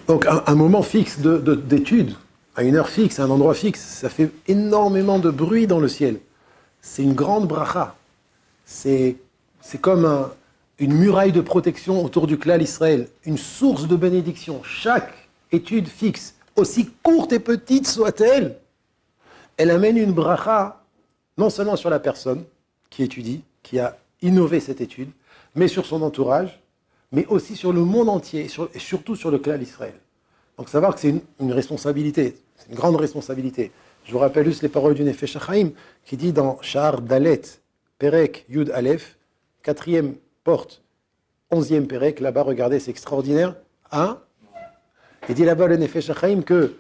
Donc un moment fixe d'étude, à une heure fixe, à un endroit fixe, ça fait énormément de bruit dans le ciel. C'est une grande bracha. C'est comme une muraille de protection autour du clan Israël, une source de bénédiction. Chaque étude fixe, aussi courte et petite soit-elle, elle amène une bracha, non seulement sur la personne qui étudie, qui a innové cette étude, mais sur son entourage, mais aussi sur le monde entier, et surtout sur le clan Israël. Donc savoir que c'est une responsabilité, c'est une grande responsabilité. Je vous rappelle juste les paroles du Nefesh HaChaim qui dit dans Sha'ar Dalet, Perek Yud Aleph, 4e porte, 11e Perek, là-bas, regardez, c'est extraordinaire. Hein? Il dit là-bas le Nefesh HaChaim que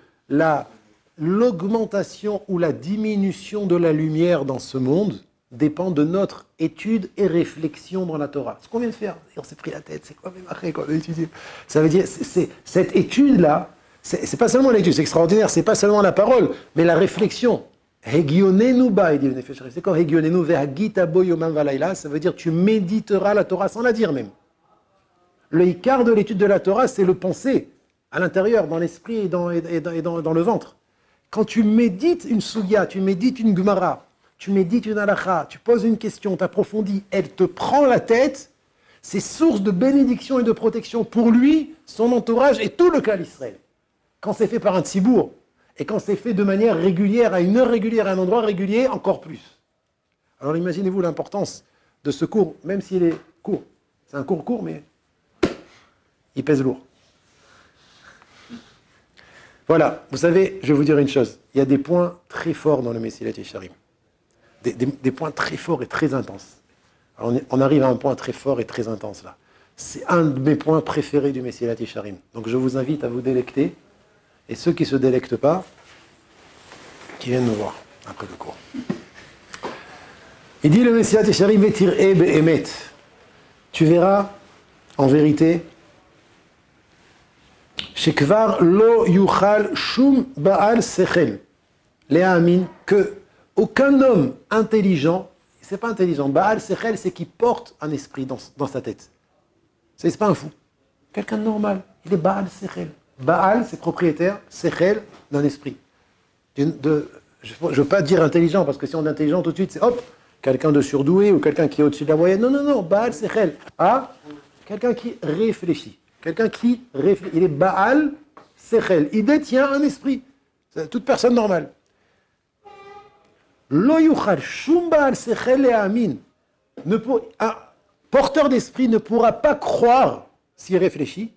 l'augmentation ou la diminution de la lumière dans ce monde dépend de notre étude et réflexion dans la Torah. Ce qu'on vient de faire, on s'est pris la tête, c'est quoi même après qu'on a étudié. Ça veut dire, cette étude-là, c'est pas seulement l'étude, c'est extraordinaire, c'est pas seulement la parole, mais la réflexion. Hegionenu ba, il dit le Nefesh HaChaim. C'est quand Hegionenu ve'hagita bo yomam v'layla, ça veut dire tu méditeras la Torah sans la dire même. Le ikar de l'étude de la Torah, c'est le penser à l'intérieur, dans l'esprit et dans le ventre. Quand tu médites une sugya, tu médites une gemara, tu médites une halakha, tu poses une question, tu approfondis, elle te prend la tête, c'est source de bénédiction et de protection pour lui, son entourage et tout le clan Israël. Quand c'est fait par un tzibour, et quand c'est fait de manière régulière, à une heure régulière, à un endroit régulier, encore plus. Alors imaginez-vous l'importance de ce cours, même s'il est court. C'est un cours court, mais il pèse lourd. Voilà, vous savez, je vais vous dire une chose. Il y a des points très forts dans le Mesilat Yesharim. Des points très forts et très intenses. Alors on arrive à un point très fort et très intense là. C'est un de mes points préférés du Mesilat Yesharim. Donc je vous invite à vous délecter. Et ceux qui ne se délectent pas, qui viennent nous voir après le cours. Il dit le Mesilat Yesharim vetir'e be'emet. Tu verras, en vérité, shekvar lo yuchal shum ba'al sechel. Léa Amin, que aucun homme intelligent, c'est pas intelligent, ba'al sechel, c'est qui porte un esprit dans sa tête. C'est pas un fou. Quelqu'un de normal, il est ba'al sechel. Baal, c'est propriétaire, Sechel, d'un esprit. Je ne veux pas dire intelligent, parce que si on est intelligent, tout de suite, c'est hop, quelqu'un de surdoué ou quelqu'un qui est au-dessus de la moyenne. Non, non, non, Baal, Sechel. Ah, quelqu'un qui réfléchit. Quelqu'un qui réfléchit. Il est Baal, Sechel. Il détient un esprit. C'est toute personne normale. Lo yuchal shum Baal Sechel le amin. Un porteur d'esprit ne pourra pas croire s'il réfléchit.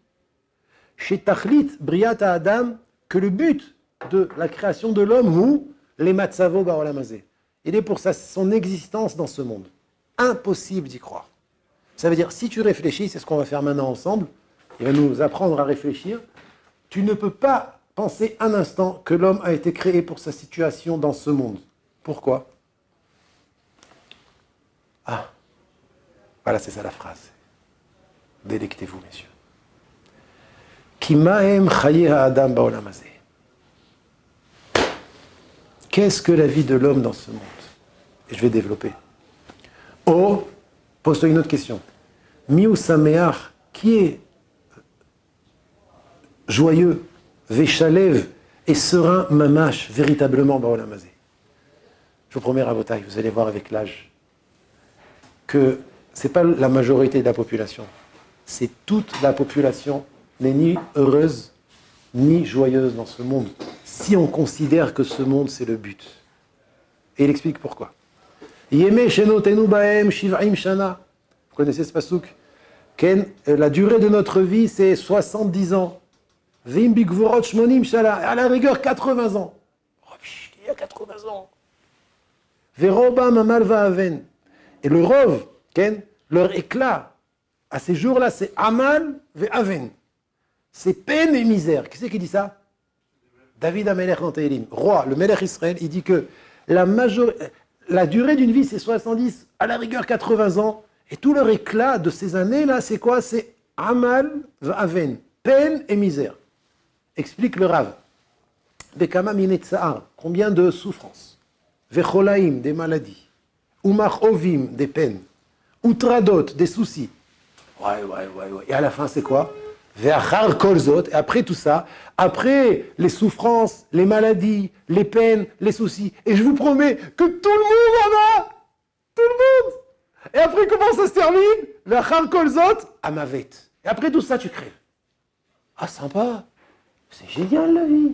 Chez Tachlit, Briata Adam, que le but de la création de l'homme, ou les matzavo ba'olamazé, il est pour son existence dans ce monde. Impossible d'y croire. Ça veut dire, si tu réfléchis, c'est ce qu'on va faire maintenant ensemble, il va nous apprendre à réfléchir, tu ne peux pas penser un instant que l'homme a été créé pour sa situation dans ce monde. Pourquoi? Ah, voilà, c'est ça la phrase. Délectez-vous, messieurs. Qu'est-ce que la vie de l'homme dans ce monde? Et je vais développer. Oh, pose-toi une autre question. Miou Sameach, qui est joyeux, véchalev et serein mamash, véritablement Baolamazé? Je vous promets, Rabotai, vous allez voir avec l'âge que ce n'est pas la majorité de la population, c'est toute la population n'est ni heureuse, ni joyeuse dans ce monde, si on considère que ce monde, c'est le but. Et il explique pourquoi. Yeme shenotenu baem shiv'im shana. Vous connaissez ce pasouk? La durée de notre vie, c'est 70 ans. Vim bigvurot shmonim shala. À la rigueur, 80 ans. Oh, il y a 80 ans. Veroba mamal va'aven. Et le rov, leur éclat, à ces jours-là, c'est amal ve'aven. C'est peine et misère. Qui c'est qui dit ça? David HaMelech dans Tehillim, roi, le Melech Israël, il dit que la durée d'une vie, c'est 70, à la rigueur 80 ans, et tout leur éclat de ces années-là, c'est quoi? C'est amal v'aven, peine et misère. Explique le Rav. Bekama minetza'ar, combien de souffrances? Vecholaim, des maladies. Umach ovim, des peines. Utradot, des soucis. Ouais. Et à la fin, c'est quoi? Ve'achar kol zot, et après tout ça, après les souffrances, les maladies, les peines, les soucis, et je vous promets que tout le monde en a, tout le monde. Et après comment ça se termine? Ve'achar kol zot, amavet. Et après tout ça, tu crèves. Ah, sympa, c'est génial la vie.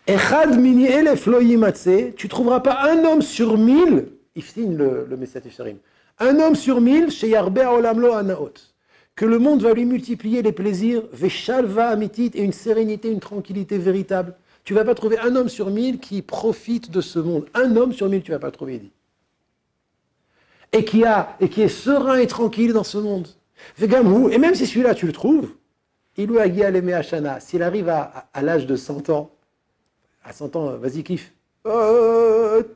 Echad mini elef lo yimatse, tu trouveras pas un homme sur 1000, il signe le Messiah Yesharim, un homme sur 1000, chez Yarbe Olam lo anaot, que le monde va lui multiplier les plaisirs, veshalva amitit, et une sérénité, une tranquillité véritable. Tu vas pas trouver un homme sur 1000 qui profite de ce monde. Un homme sur 1000, tu vas pas trouver, il dit. Et qui est serein et tranquille dans ce monde. Vegamou, et même si celui-là tu le trouves, Ilou Agi Aleme Hashana, s'il arrive à l'âge de 100 ans, à 100 ans, vas-y, kiffe. Attends,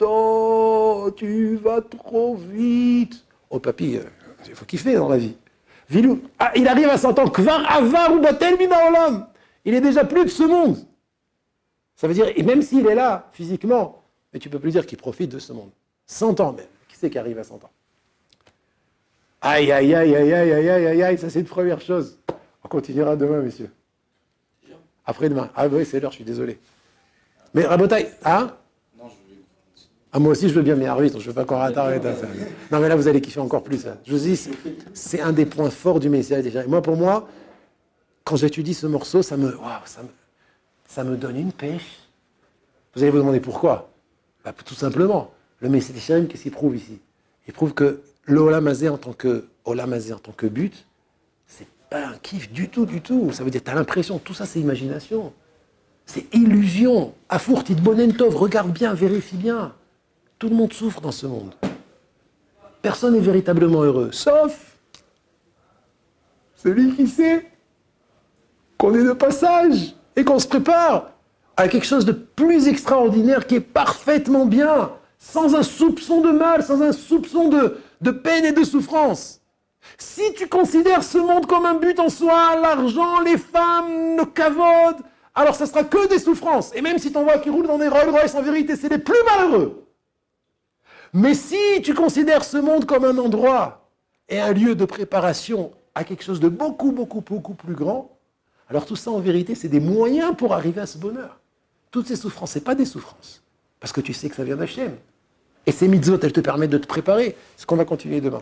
tu vas trop vite. Oh, papy, il faut kiffer dans la vie. Vilou, il arrive à 100 ans, Kvar Avar ou Batel Mina Olam. Il est déjà plus de ce monde. Ça veut dire, et même s'il est là, physiquement, mais tu peux plus dire qu'il profite de ce monde. 100 ans même. Qui c'est qui arrive à 100 ans? Aïe, aïe, aïe, aïe, aïe, aïe, aïe, aïe, aïe, ça c'est une première chose. On continuera demain, messieurs. Après-demain. Ah oui, c'est l'heure, je suis désolé. Mais Rabotai, hein? Non, je veux. Ah, moi aussi, je veux bien, mais arbitre, je veux pas qu'on arrête. Non, mais là, vous allez kiffer encore plus. Hein. Je vous dis, c'est un des points forts du Messie déjà. Et moi, pour moi, quand j'étudie ce morceau, ça me donne une pêche. Vous allez vous demander pourquoi? Bah, tout simplement. Le Messie Yesharim, qu'est-ce qu'il prouve ici? Il prouve que l'Olam Hazé en tant que but, c'est pas un kiff du tout, du tout. Ça veut dire, tu as l'impression, tout ça, c'est imagination. C'est illusion. Afour, tit bonentov, regarde bien, vérifie bien. Tout le monde souffre dans ce monde. Personne n'est véritablement heureux, sauf celui qui sait qu'on est de passage et qu'on se prépare à quelque chose de plus extraordinaire qui est parfaitement bien, sans un soupçon de mal, sans un soupçon de peine et de souffrance. Si tu considères ce monde comme un but en soi, l'argent, les femmes, le kavod, alors ça sera que des souffrances. Et même si t'en vois qui roulent dans des Rolls Royce, en vérité, c'est les plus malheureux. Mais si tu considères ce monde comme un endroit et un lieu de préparation à quelque chose de beaucoup, beaucoup, beaucoup plus grand, alors tout ça, en vérité, c'est des moyens pour arriver à ce bonheur. Toutes ces souffrances, ce n'est pas des souffrances. Parce que tu sais que ça vient d'Hachem. Et ces mitzvot, elles te permettent de te préparer. C'est ce qu'on va continuer demain.